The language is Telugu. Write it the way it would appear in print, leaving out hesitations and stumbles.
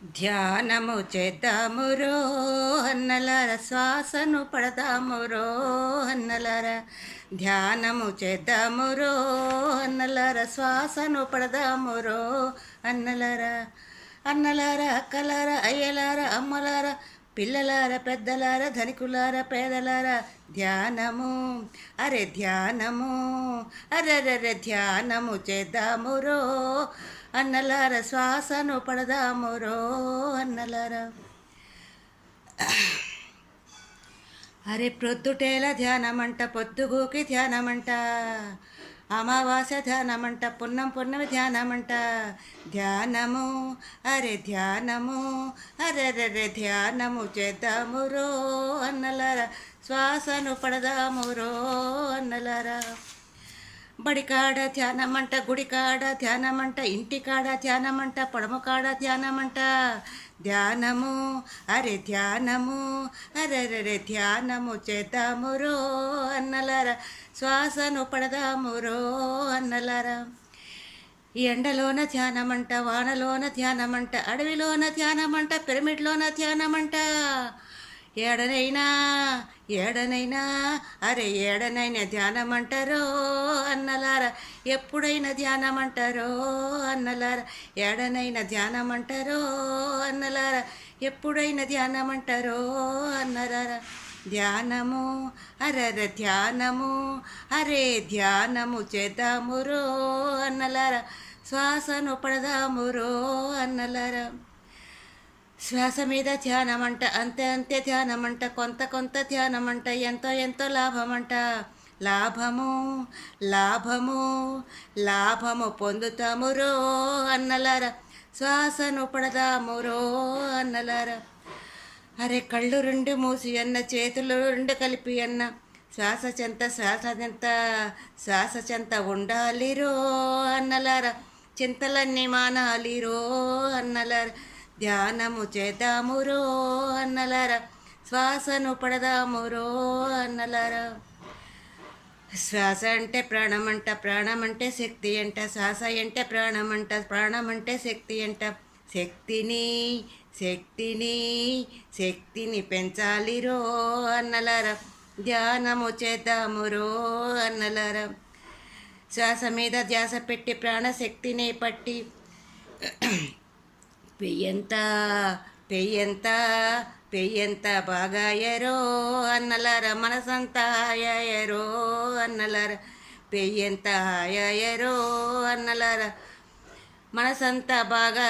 ధ్యానము చేద్దామురో అన్నలార, శ్వాసను పడదామురో అన్నలార. ధ్యానము చేద్దామురో అన్నలార, శ్వాసను పడదామురో అన్నలార. అన్నలార, అక్కలార, అయ్యలార, అమ్మలార, పిల్లలార, పెద్దలార, ధనికులార, పేదలార, ధ్యానము, అరే ధ్యానము, అరెరెరె ధ్యానము చేద్దామురో అన్నలార, శ్వాసను పడదామురో అన్నలార. అరే ప్రొద్దుటేల ధ్యానమంట, పొద్దుగూకి ధ్యానమంట, అమావాస్య ధ్యానమంట, పున్నమి ధ్యానమంట. ధ్యానము, అరే ధ్యానము, అరెరెరె ధ్యానము చేద్దామురో అన్నలార, శ్వాసను పడదామురో అన్నలార. బడికాడ ధ్యానమంట, గుడికాడ ధ్యానమంట, ఇంటికాడ ధ్యానమంట, పొడమకాడ ధ్యానమంట. ధ్యానము, అరే ధ్యానము, అరెరెరె ధ్యానము చేద్దామురో అన్నలార, శ్వాసను పడదామురో అన్నలార. ఎండలోన ధ్యానమంట, వానలోన ధ్యానమంట, అడవిలోన ధ్యానమంట, పిరమిడ్లోన ధ్యానమంట. ఏడనైనా ఏడనైనా, అరే ఏడనైనా ధ్యానమంటారో అన్నలార, ఎప్పుడైనా ధ్యానమంటారో అన్నలార. ఏడనైనా ధ్యానమంటారో అన్నలార, ఎప్పుడైనా ధ్యానమంటారో అన్నలార. ధ్యానము, అరెరె ధ్యానము, అరే ధ్యానము చేద్దామురో అన్నలార, శ్వాసను పడదామురో అన్నలార. శ్వాస మీద ధ్యానమంట, అంతే అంతే ధ్యానమంట, కొంత ధ్యానమంట, ఎంతో లాభమంట. లాభము, లాభము, లాభము పొందుతామురో అన్నలార, శ్వాసను పడదామురో అన్నలార. అరే కళ్ళు రెండు మూసి అన్న, చేతులు రెండు కలిపి అన్న, శ్వాస చెంత ఉండాలిరో అన్నలార, చింతలన్నీ మానాలిరో అన్నలార. ధ్యానము చేద్దామురో అన్నలార, శ్వాసను పడదామురో అన్నలార. శ్వాస అంటే ప్రాణమంట, ప్రాణమంటే శక్తి అంట, శ్వాస అంటే ప్రాణమంట, ప్రాణమంటే శక్తి అంట. శక్తిని శక్తిని శక్తిని పెంచాలిరో అన్నలార, ధ్యానము చేద్దామురో అన్నలార. శ్వాస మీద ధ్యాస పెట్టి ప్రాణశక్తిని పట్టి, పెయ్యంత బాగాయరో అన్నలార, మనసంతా హాయాయరో అన్నలార. పెయ్యంత హాయాయరో అన్నలార, మనసంతా బాగా